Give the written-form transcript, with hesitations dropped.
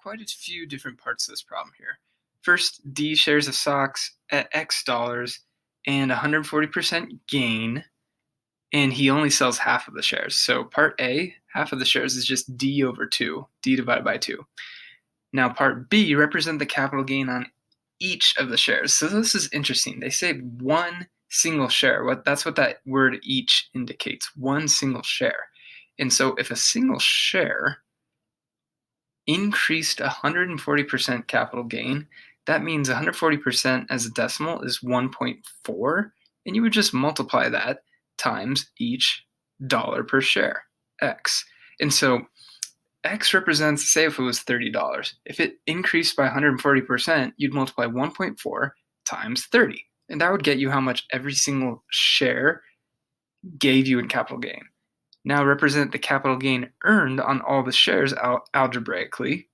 quite a few different parts of this problem here. First, D shares of stocks at X dollars and 140% gain, and he only sells half of the shares. So part A, half of the shares is just D over 2, D divided by 2. Now part B, represent the capital gain on each of the shares. So this is interesting. They say one single share. That's what that word each indicates, one single share. And so if a single share increased 140% capital gain, that means 140% as a decimal is 1.4, and you would just multiply that times each dollar per share, X. And so X represents, say if it was $30. If it increased by 140%, you'd multiply 1.4 times 30. And that would get you how much every single share gave you in capital gain. Now represent the capital gain earned on all the shares algebraically.